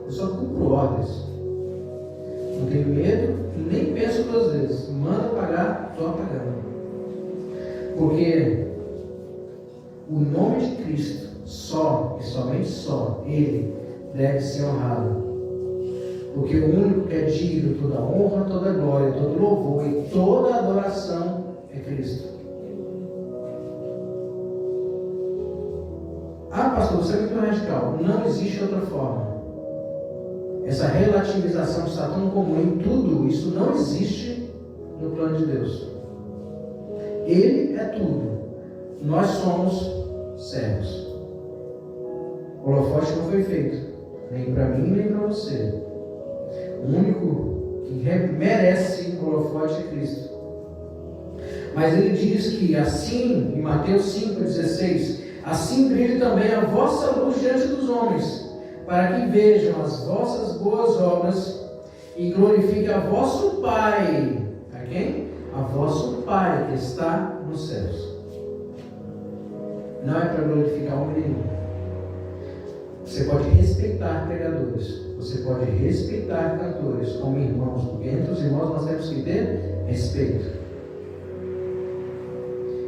Speaker 1: Eu só cumpro ordens. Não tenho medo, nem penso 2 vezes. Manda apagar, estou apagando. Porque o nome de Cristo, só e somente só, Ele deve ser honrado. Porque o único que é digno de toda honra, toda glória, todo louvor e toda adoração é Cristo. Ah, pastor, você é muito radical. Não existe outra forma. Essa relativização que está tão comum em tudo, isso não existe no plano de Deus. Ele é tudo. Nós somos servos. O holofote não foi feito, nem para mim, nem para você. O único que merece o holofote é Cristo. Mas ele diz que assim, em Mateus 5,16, assim brilhe também a vossa luz diante dos homens, para que vejam as vossas boas obras e glorifiquem a vosso Pai. A quem? A vosso Pai que está nos céus. Não é para glorificar o menino. Você pode respeitar pregadores, você pode respeitar cantores como irmãos, porque entre os irmãos nós temos que ter respeito.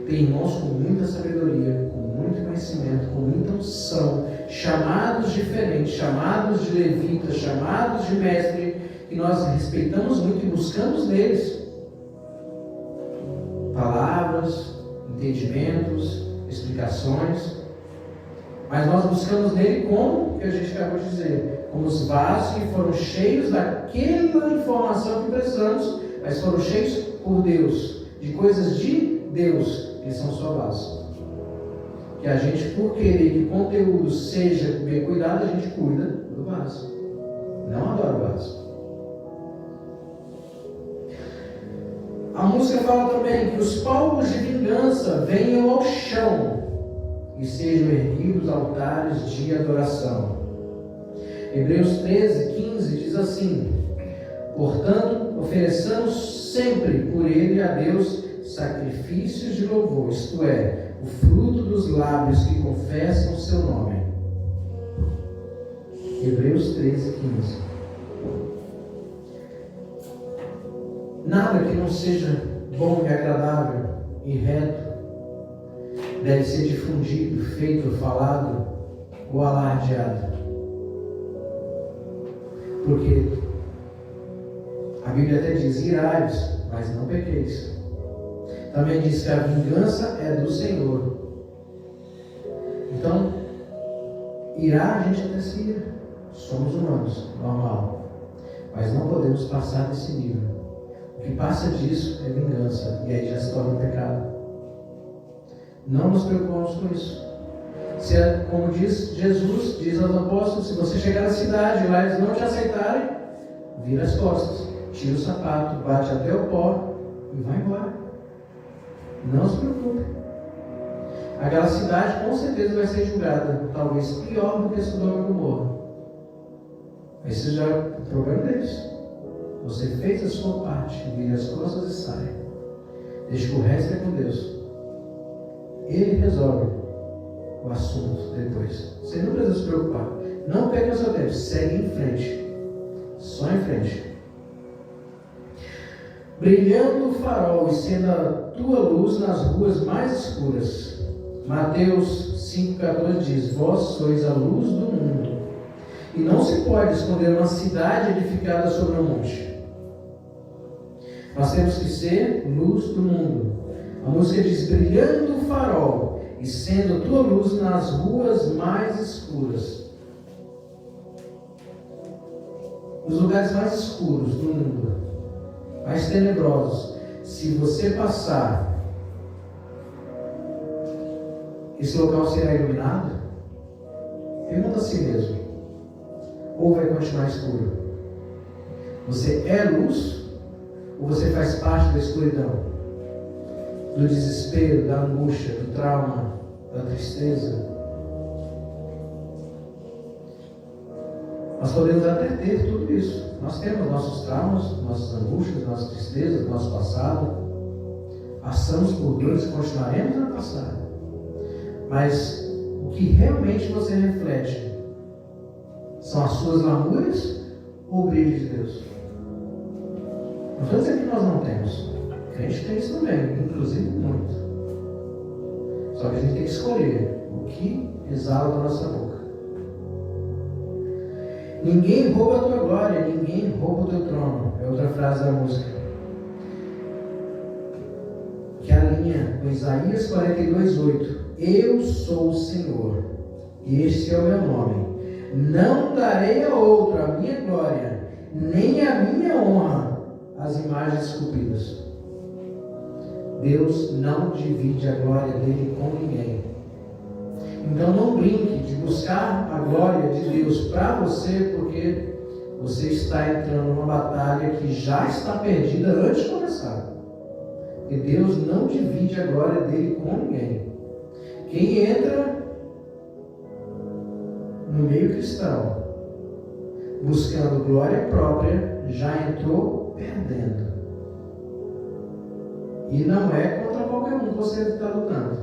Speaker 1: tem irmãos com muita sabedoria, com muito conhecimento, com muita unção, chamados diferentes, chamados de levita, chamados de mestre, que nós respeitamos muito e buscamos neles palavras, entendimentos, explicações, mas nós buscamos nele como, que a gente acabou de dizer, como os vasos que foram cheios daquela informação que precisamos, mas foram cheios por Deus, de coisas de Deus, que são só vasos. Que a gente, por querer que o conteúdo seja bem cuidado, a gente cuida do vaso, não adora o vaso. A música fala também que os palcos de vingança venham ao chão e sejam erguidos altares de adoração. Hebreus 13:15 diz assim: portanto, ofereçamos sempre por ele a Deus sacrifícios de louvor, isto é, o fruto dos lábios que confessam o seu nome. Hebreus 13:15. Nada que não seja bom e agradável e reto deve ser difundido, feito, falado ou alardeado. Porque a Bíblia até diz: irai-vos, mas não pequeis. Também diz que a vingança é do Senhor. Então, irá, a gente até se ira. Somos humanos, normal. Mas não podemos passar desse nível. O que passa disso é vingança, e aí já se torna um pecado. Não nos preocupamos com isso. Se é, como diz Jesus, diz aos apóstolos: se você chegar na cidade e lá eles não te aceitarem, vira as costas, tira o sapato, bate até o pó e vai embora. Não se preocupe. Aquela cidade com certeza vai ser julgada, talvez pior do que Sodoma e Gomorra. Esse já é o problema deles. Você fez a sua parte, vira as costas e sai. Deixa que o resto é com Deus. Ele resolve o assunto depois. Você não precisa se preocupar. Não perca o seu tempo. Segue em frente. Só em frente. Brilhando o farol e sendo a tua luz nas ruas mais escuras. Mateus 5,14 diz: vós sois a luz do mundo. E não se pode esconder uma cidade edificada sobre um monte. Nós temos que ser luz do mundo. A música diz: brilhando o farol e sendo tua luz nas ruas mais escuras. Os lugares mais escuros do mundo, mais tenebrosos, se você passar, esse local será iluminado? Pergunta a si mesmo. Ou vai continuar escuro? Você é luz? Ou você faz parte da escuridão? Do desespero, da angústia, do trauma, da tristeza? Nós podemos até ter tudo isso. Nós temos nossos traumas, nossas angústias, nossas tristezas, nosso passado. Passamos por dores e continuaremos a passar. Mas o que realmente você reflete são as suas lamúrias ou o brilho de Deus? Não estou dizendo que nós não temos. A gente tem isso também, inclusive muito. Só que a gente tem que escolher o que exala da nossa boca. Ninguém rouba a tua glória, ninguém rouba o teu trono. É outra frase da música. Que alinha com Isaías 42:8. Eu sou o Senhor, e este é o meu nome. Não darei a outro a minha glória, nem a minha honra às imagens esculpidas. Deus não divide a glória dele com ninguém. Então não brinque de buscar a glória de Deus para você, porque você está entrando numa batalha que já está perdida antes de começar. E Deus não divide a glória dele com ninguém. Quem entra no meio cristão buscando glória própria já entrou perdendo. E não é contra qualquer um que você está lutando.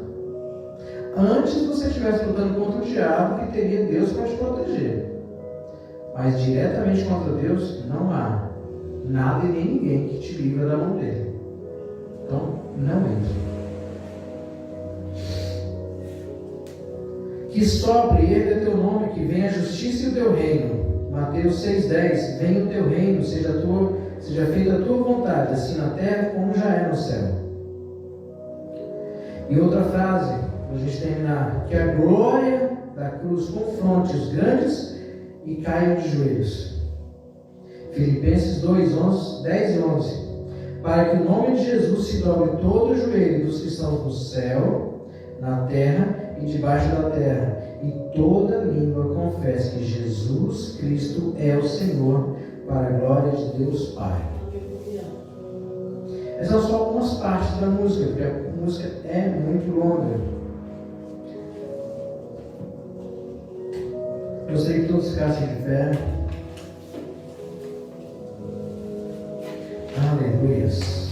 Speaker 1: Antes você estivesse lutando contra o diabo, que teria Deus para te proteger. Mas diretamente contra Deus não há nada e nem ninguém que te livra da mão dele. Então, não entre. Que sopre e erga teu nome, que venha a justiça e o teu reino. Mateus 6,10. Venha o teu reino, seja feita a tua vontade, assim na terra como já é no céu. E outra frase, para a gente terminar, que a glória da cruz confronte os grandes e caiam de joelhos. Filipenses 2, 10 e 11. Para que o nome de Jesus se dobre todo o joelho dos que estão no céu, na terra e debaixo da terra, e toda língua confesse que Jesus Cristo é o Senhor, para a glória de Deus Pai. Essas são só algumas partes da música, porque a música é muito longa. Gostaria que todos ficassem de pé. Aleluias.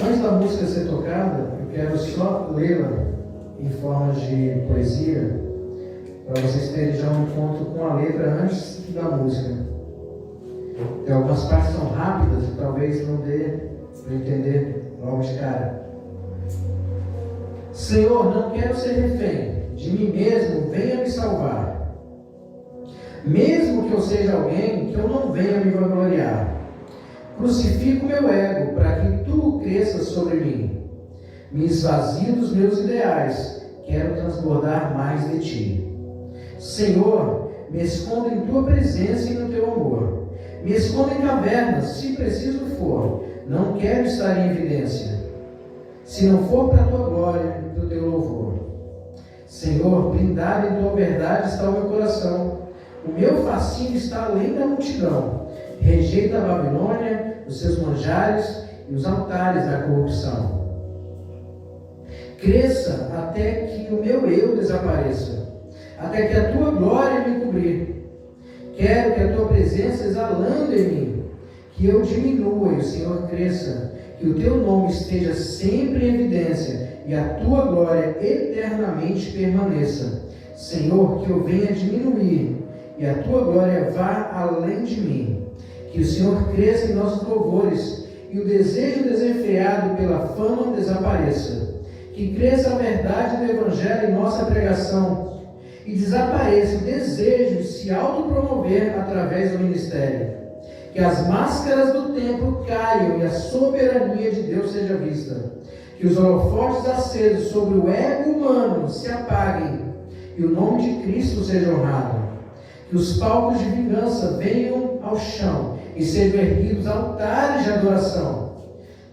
Speaker 1: Antes da música ser tocada, eu quero só lê-la em forma de poesia, para vocês terem já um encontro com a letra antes da música. Tem algumas partes que são rápidas e talvez não dê para entender logo de cara. Senhor, não quero ser refém de mim mesmo, venha me salvar. Mesmo que eu seja alguém, que eu não venha me vangloriar. Crucifico meu ego para que tu cresças sobre mim. Me esvazio dos meus ideais, quero transbordar mais de ti. Senhor, me escondo em tua presença e no teu amor. Me escondo em cavernas, se preciso for. Não quero estar em evidência, se não for para a tua glória e para o teu louvor. Senhor, blindado em tua verdade está o meu coração. O meu fascínio está além da multidão. Rejeita a Babilônia, os seus manjares e os altares da corrupção. Cresça até que o meu eu desapareça, até que a tua glória me cobrir. Quero que a tua presença exalando em mim, que eu diminua e o Senhor cresça, que o teu nome esteja sempre em evidência e a tua glória eternamente permaneça. Senhor, que eu venha diminuir e a tua glória vá além de mim. Que o Senhor cresça em nossos louvores e o desejo desenfreado pela fama desapareça. Que cresça a verdade do Evangelho em nossa pregação e desapareça o desejo de se autopromover através do ministério. Que as máscaras do templo caiam e a soberania de Deus seja vista. Que os holofotes acesos sobre o ego humano se apaguem e o nome de Cristo seja honrado. Que os palcos de vingança venham ao chão e sejam erguidos altares de adoração.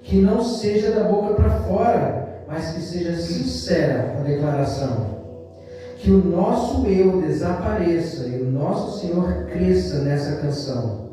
Speaker 1: Que não seja da boca para fora, mas que seja sincera a declaração. Que o nosso eu desapareça e o nosso Senhor cresça nessa canção.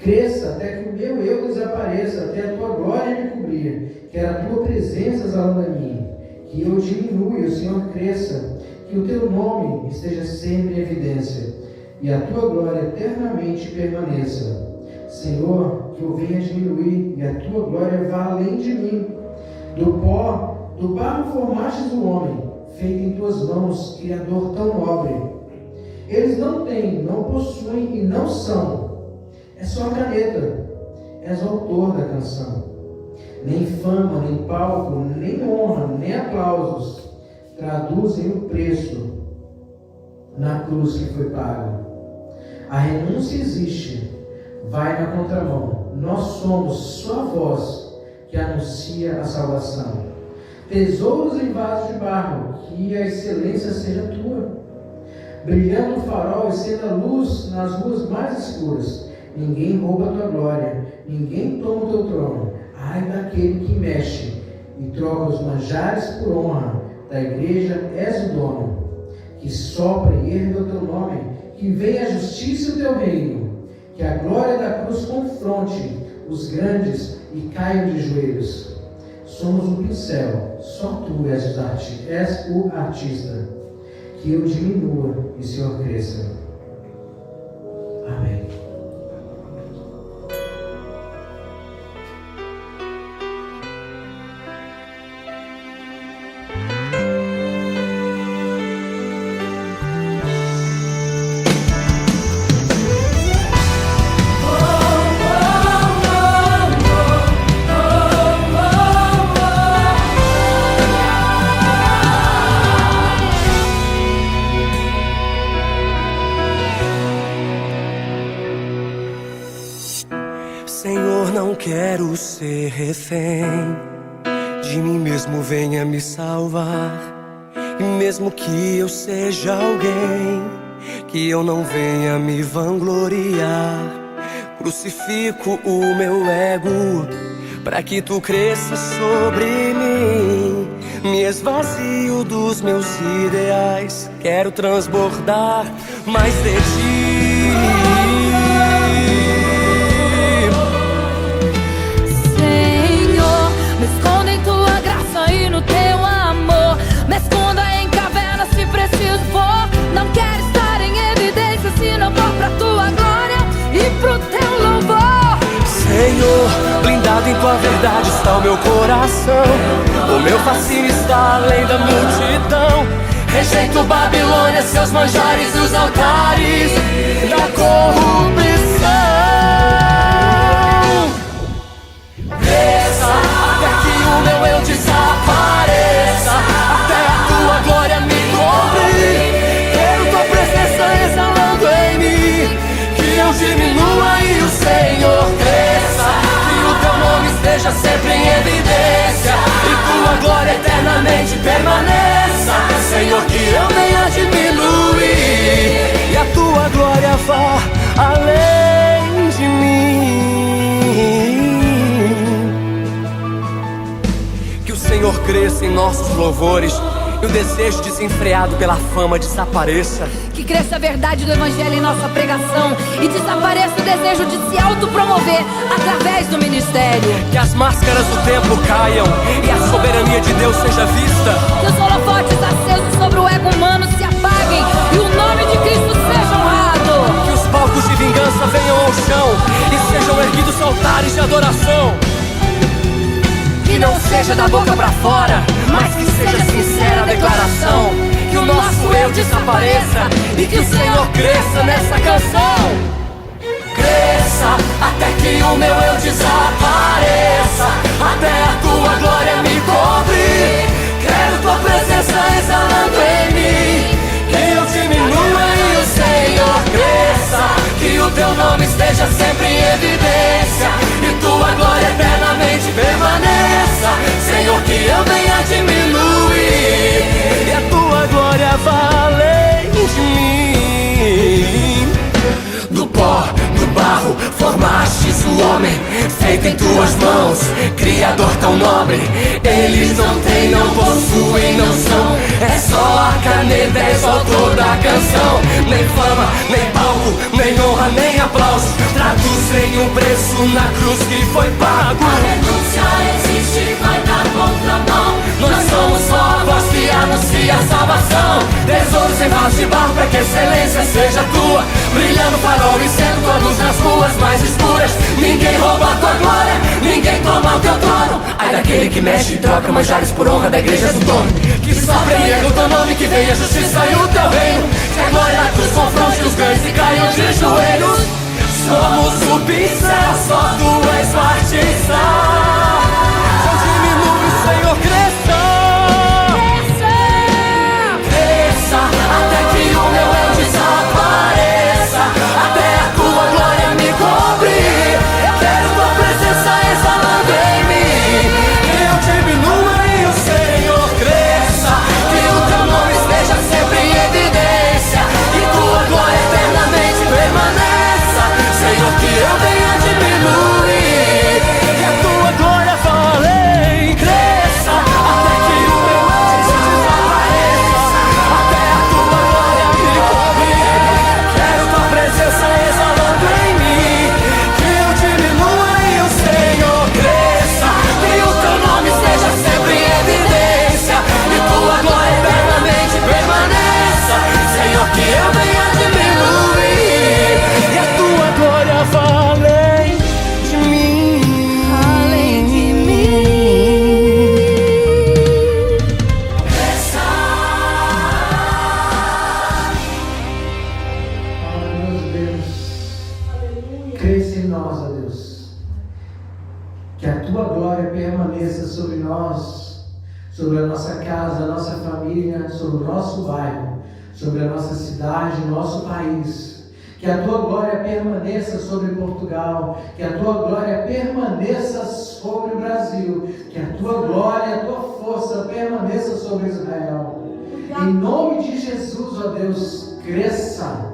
Speaker 1: Cresça até que o meu eu desapareça, até a tua glória me cobrir. Quero a tua presença exalando a mim. Que eu diminua e o Senhor cresça. Que o teu nome esteja sempre em evidência e a tua glória eternamente permaneça. Senhor, que eu venha diminuir e a tua glória vá além de mim. Do pó, do barro formastes o homem, feito em tuas mãos, Criador tão nobre. Eles não têm, não possuem e não são. É só a caneta. És o autor da canção. Nem fama, nem palco, nem honra, nem aplausos traduzem o preço na cruz que foi pago. A renúncia existe, vai na contramão. Nós somos só a voz que anuncia a salvação. Tesouros em vasos de barro, que a excelência seja tua. Brilhando o farol e sendo a luz nas ruas mais escuras. Ninguém rouba a tua glória, ninguém toma o teu trono. Ai daquele que mexe e troca os manjares por honra. Da igreja és o dono. Que sopra e erga o teu nome, que venha a justiça e o teu reino. Que a glória da cruz confronte os grandes e caiam de joelhos. Somos um pincel, só tu és o artista. Que eu diminua e o Senhor cresça. Amém.
Speaker 2: não quero ser refém de mim mesmo, venha me salvar. E mesmo que eu seja alguém, que eu não venha me vangloriar, crucifico o meu ego pra que tu cresça sobre mim. Me esvazio dos meus ideais, quero transbordar mais de ti.
Speaker 3: Senhor, me esconda em tua graça e no teu amor. Me esconda em cavernas se preciso for. Não quero estar em evidência se não for pra tua glória e pro teu louvor.
Speaker 2: Senhor, blindado em tua verdade está o meu coração. O meu fascínio está além da multidão. Rejeito Babilônia, seus manjares e os altares da corrupção. Desça até que o meu eu desapareça, até a tua glória me cobre. Quero tua presença exalando em mim, que eu diminua e o Senhor cresça, que o teu nome esteja sempre em evidência e tua glória eternamente permaneça. Senhor, que eu venha diminuir e a tua glória vá além de mim. Que o Senhor cresça em nossos louvores e o desejo desenfreado pela fama desapareça.
Speaker 3: Que cresça a verdade do evangelho em nossa pregação e desapareça o desejo de se autopromover através do ministério.
Speaker 2: Que as máscaras do templo caiam e a soberania de Deus seja vista.
Speaker 3: Que os holofotes acesos sobre o ego humano se apaguem e o nome de Cristo seja honrado.
Speaker 2: Que os palcos de vingança venham ao chão e sejam erguidos altares de adoração. Que não seja da boca pra fora, mas que seja sincera a declaração. Que o nosso eu desapareça e que o Senhor cresça nessa canção. Cresça até que o meu eu desapareça, até a tua glória me cobre. Quero tua presença exalando em mim, que eu diminua e o Senhor cresça, que o teu nome esteja sempre em evidência e tua glória eternamente permaneça. Senhor, que eu venha diminuir e a tua glória vá além de mim. Do pó, do barro, formastes o homem, feito em tuas mãos, Criador tão nobre. Eles não têm, não possuem, não são, é só a caneta, és o autor da canção. Nem fama, nem palco, nem honra, nem aplauso traduzem o preço na cruz que foi pago.
Speaker 3: A renúncia existe, vai dar contramão.
Speaker 2: Nós somos só a voz que anuncia a salvação. Tesouros em vasos de barro para que a excelência seja tua, brilhando farol e sendo tua luz nas ruas mais escuras. Ninguém rouba a tua glória, ninguém toma o teu trono. Ai daquele que mexe e troca manjares por honra da igreja do dono. Que sopra e erga o teu nome, que venha a justiça e o teu reino. Que a glória na cruz confronte os grandes e caiam de joelhos. Somos o pincel, só tu és o artista. Eu diminuo e o Senhor cresça. Cresça até que o meu eu desapareça, até a tua glória me cobre. Quero tua presença exalando em mim, que eu diminua e o Senhor cresça, que o teu nome esteja sempre em evidência e tua glória eternamente permaneça. Senhor, que eu venha diminuir e a tua glória vá além. Cresça até que o meu eu desapareça, até a tua glória me cobre. Quero tua presença exalando em mim, que eu diminua e o Senhor cresça, que o teu nome esteja sempre em evidência e tua glória eternamente permaneça. Senhor, que eu venha diminuir e a tua glória vá além de mim.
Speaker 3: Além de mim.
Speaker 1: Maravilhoso Deus, cresça em nós, ó Deus, que a tua glória permaneça sobre nós, sobre a nossa casa, a nossa família, sobre o nosso bairro, sobre a nossa cidade, nosso país. Que a tua glória permaneça sobre Portugal, que a tua glória permaneça sobre o Brasil, que a tua glória, a tua força permaneça sobre Israel. Em nome de Jesus, ó Deus, cresça.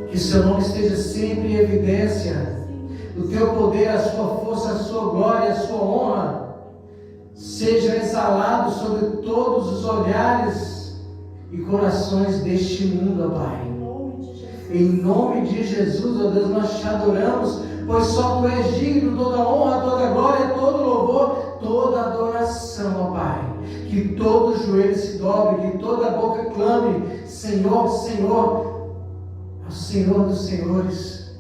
Speaker 1: Que seu nome esteja sempre em evidência. O teu poder, a sua força, a sua glória, a sua honra seja exalado sobre todos os olhares e corações deste mundo, ó Pai. Em nome de Jesus, ó Deus, nós te adoramos, pois só tu és digno, toda honra, toda glória, todo louvor, toda adoração, ó Pai. Que todo joelho se dobre, que toda boca clame: Senhor, Senhor, é o Senhor dos senhores,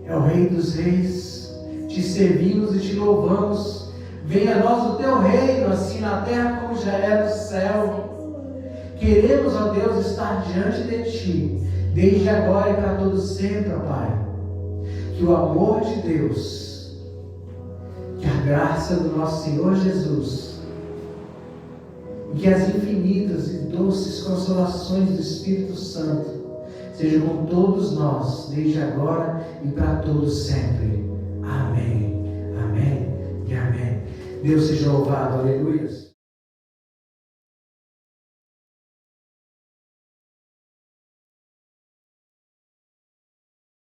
Speaker 1: é o Rei dos reis. Te servimos e te louvamos. Venha a nós o teu reino, assim na terra como já é no céu. Queremos, ó Deus, estar diante de ti, desde agora e para todo sempre, ó Pai. Que o amor de Deus, que a graça do nosso Senhor Jesus, e que as infinitas e doces consolações do Espírito Santo sejam com todos nós, desde agora e para todos sempre. Amém, amém e amém. Deus seja louvado, aleluia.